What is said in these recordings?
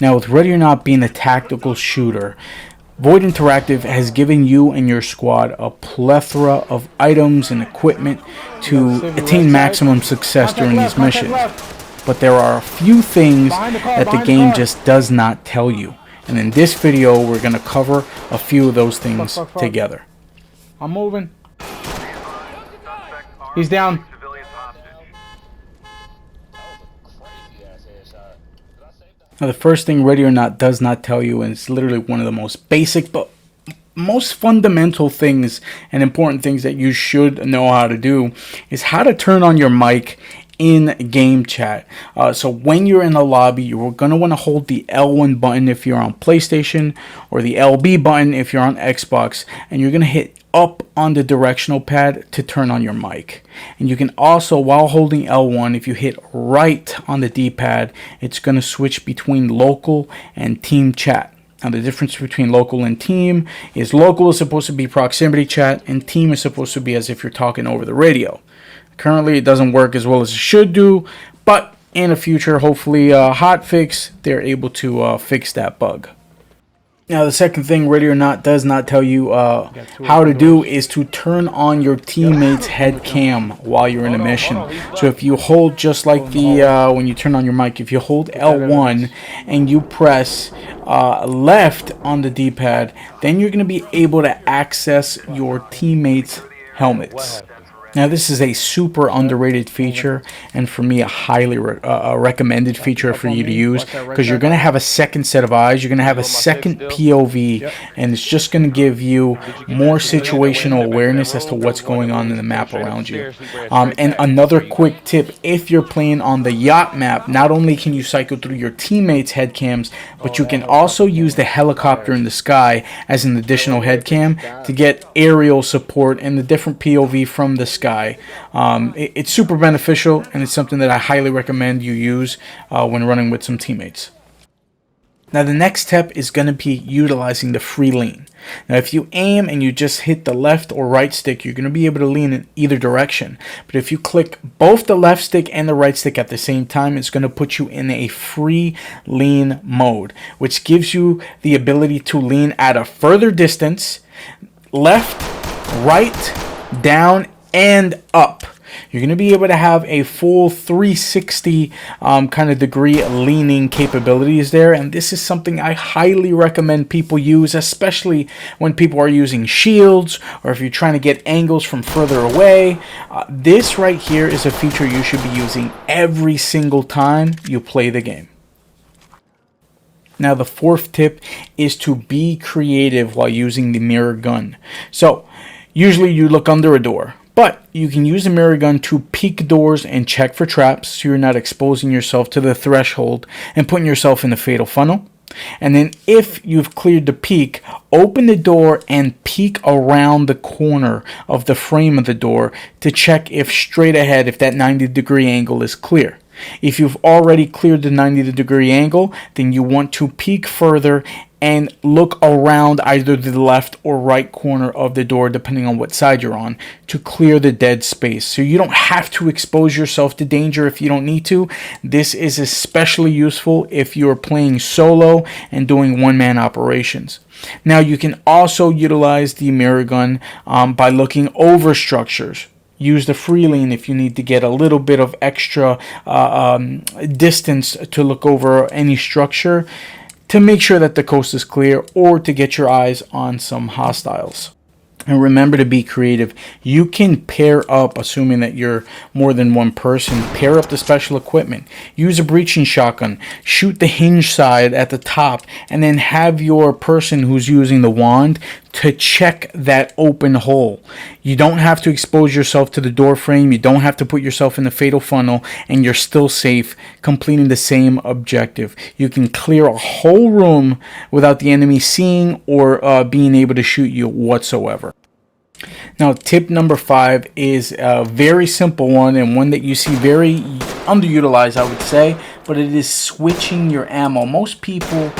Now, with Ready or Not being a tactical shooter, Void Interactive has given you and your squad a plethora of items and equipment to attain maximum success during these missions. But there are a few things that the game just does not tell you. And in this video, we're going to cover a few of those things together. I'm moving. He's down. Now, the first thing Ready or Not does not tell you, and it's literally one of the most basic but most fundamental things and important things that you should know how to do, is how to turn on your mic in game chat. So when you're in a lobby, you're going to want to hold the L1 button if you're on PlayStation, or the LB button if you're on Xbox, and you're going to hit up on the directional pad to turn on your mic. And you can also, while holding L1, if you hit right on the D-pad, it's going to switch between local and team chat. Now, the difference between local and team is local is supposed to be proximity chat, and team is supposed to be as if you're talking over the radio. Currently, it doesn't work as well as it should do, but in the future, hopefully, hotfix, they're able to fix that bug. Now, the second thing Ready or Not does not tell you how to do is to turn on your teammate's head cam while you're in a mission. So if you hold, just like the when you turn on your mic, if you hold L1 and you press left on the D-pad, then you're going to be able to access your teammate's helmets. Now, this is a super underrated feature, and for me, a highly recommended feature for you to use, because you're going to have a second set of eyes, you're going to have a second POV, and it's just going to give you more situational awareness as to what's going on in the map around you. And another quick tip, if you're playing on the yacht map, not only can you cycle through your teammates' head cams, but you can also use the helicopter in the sky as an additional head cam to get aerial support and the different POV from the sky. It's super beneficial, and it's something that I highly recommend you use when running with some teammates. Now, the next step is going to be utilizing the free lean. Now, if you aim and you just hit the left or right stick, you're going to be able to lean in either direction. But if you click both the left stick and the right stick at the same time, it's going to put you in a free lean mode, which gives you the ability to lean at a further distance, left, right, down, and up. You're going to be able to have a full 360 kind of degree leaning capabilities there, and this is something I highly recommend people use, especially when people are using shields or if you're trying to get angles from further away. This right here is a feature you should be using every single time you play the game. Now, the fourth tip is to be creative while using the mirror gun. So usually you look under a door, but you can use the mirror gun to peek doors and check for traps, so you're not exposing yourself to the threshold and putting yourself in the fatal funnel. And then if you've cleared the peek, open the door and peek around the corner of the frame of the door to check if straight ahead, if that 90-degree angle is clear. If you've already cleared the 90-degree angle, then you want to peek further and look around either the left or right corner of the door, depending on what side you're on, to clear the dead space. So you don't have to expose yourself to danger if you don't need to. This is especially useful if you're playing solo and doing one-man operations. Now, you can also utilize the mirror gun by looking over structures. Use the free lean if you need to get a little bit of extra distance to look over any structure, to make sure that the coast is clear, or to get your eyes on some hostiles. And remember to be creative. You can pair up, assuming that you're more than one person, pair up the special equipment. Use a breaching shotgun. Shoot the hinge side at the top, and then have your person who's using the wand to check that open hole. You don't have to expose yourself to the door frame. You don't have to put yourself in the fatal funnel, and you're still safe, completing the same objective. You can clear a whole room without the enemy seeing or being able to shoot you whatsoever. Now, tip number 5 is a very simple one, and one that you see very underutilized, I would say, but it is switching your ammo. Most people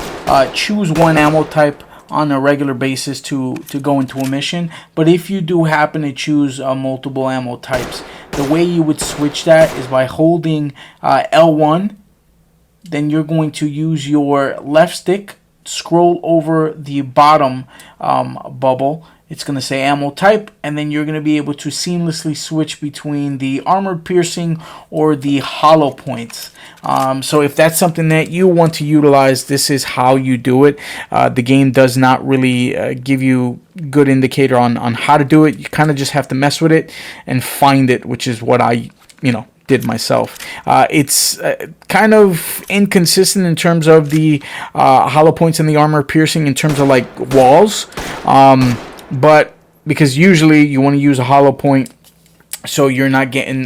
choose one ammo type on a regular basis to go into a mission, but if you do happen to choose multiple ammo types, the way you would switch that is by holding L1, then you're going to use your left stick, scroll over the bottom bubble. It's going to say ammo type, and then you're going to be able to seamlessly switch between the armor piercing or the hollow points. So if that's something that you want to utilize, this is how you do it. The game does not really give you good indicator on how to do it. You kind of just have to mess with it and find it, which is what I, did myself. It's kind of inconsistent in terms of the hollow points and the armor piercing in terms of like walls. But because usually you want to use a hollow point so you're not getting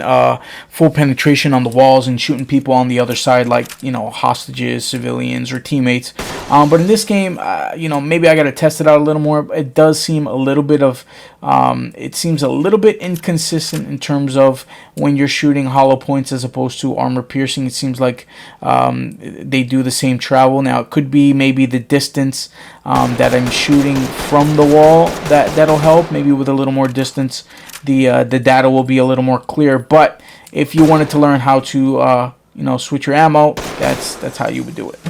full penetration on the walls and shooting people on the other side, like hostages, civilians, or teammates. But in this game, maybe I got to test it out a little more. It does seem a little bit of it seems a little bit inconsistent in terms of when you're shooting hollow points as opposed to armor piercing. It seems like they do the same travel. Now it could be maybe the distance that I'm shooting from the wall that'll help. Maybe with a little more distance, the data will be a little more clear. But if you wanted to learn how to switch your ammo, that's how you would do it.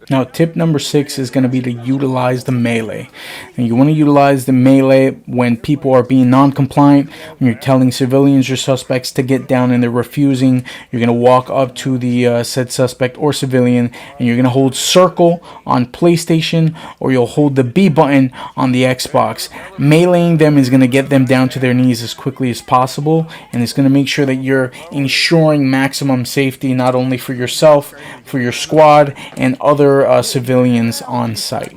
Now, tip number 6 is going to be to utilize the melee. And you want to utilize the melee when people are being non-compliant, when you're telling civilians or suspects to get down and they're refusing. You're going to walk up to the said suspect or civilian, and you're going to hold circle on PlayStation, or you'll hold the B button on the Xbox. Meleeing them is going to get them down to their knees as quickly as possible, and it's going to make sure that you're ensuring maximum safety, not only for yourself, for your squad, and other civilians on site.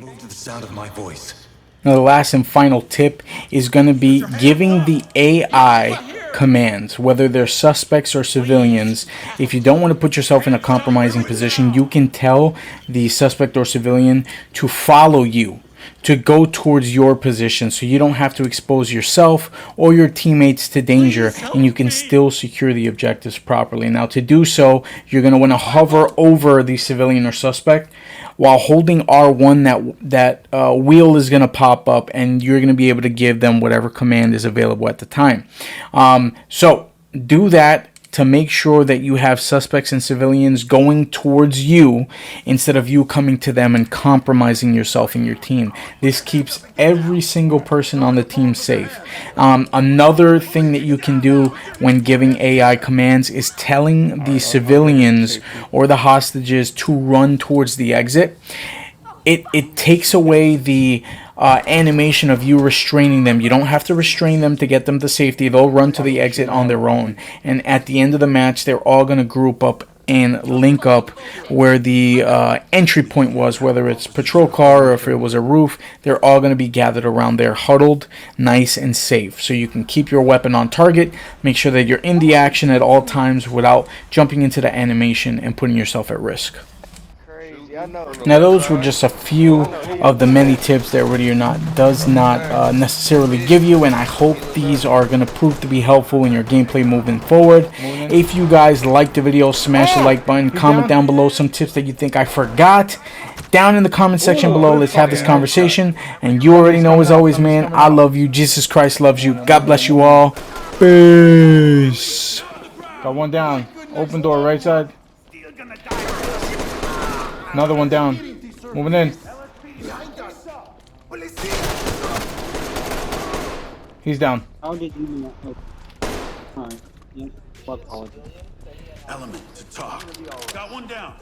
Now, the last and final tip is going to be giving the AI commands, whether they're suspects or civilians. If you don't want to put yourself in a compromising position, you can tell the suspect or civilian to follow you, to go towards your position, so you don't have to expose yourself or your teammates to danger, and you can still secure the objectives properly. Now, to do so, you're going to want to hover over the civilian or suspect while holding R1. That wheel is going to pop up, and you're going to be able to give them whatever command is available at the time. So do that to make sure that you have suspects and civilians going towards you instead of you coming to them and compromising yourself and your team. This keeps every single person on the team safe. Another thing that you can do when giving AI commands is telling the civilians or the hostages to run towards the exit. It takes away the animation of you restraining them. You don't have to restrain them to get them to safety. They'll run to the exit on their own. And at the end of the match, they're all going to group up and link up where the entry point was, whether it's patrol car or if it was a roof. They're all going to be gathered around there, huddled, nice and safe. So you can keep your weapon on target, make sure that you're in the action at all times without jumping into the animation and putting yourself at risk. Now, those were just a few of the many tips that Ready or Not does not necessarily give you, and I hope these are going to prove to be helpful in your gameplay moving forward. If you guys liked the video, smash the like button, comment down below some tips that you think I forgot. Down in the comment section below, let's have this conversation. And you already know, as always, man, I love you. Jesus Christ loves you. God bless you all. Peace. Got one down. Open door, right side. Another one down. Moving in. He's down. How did you know? Alright. Yeah. What apology? Element to talk. Got one down.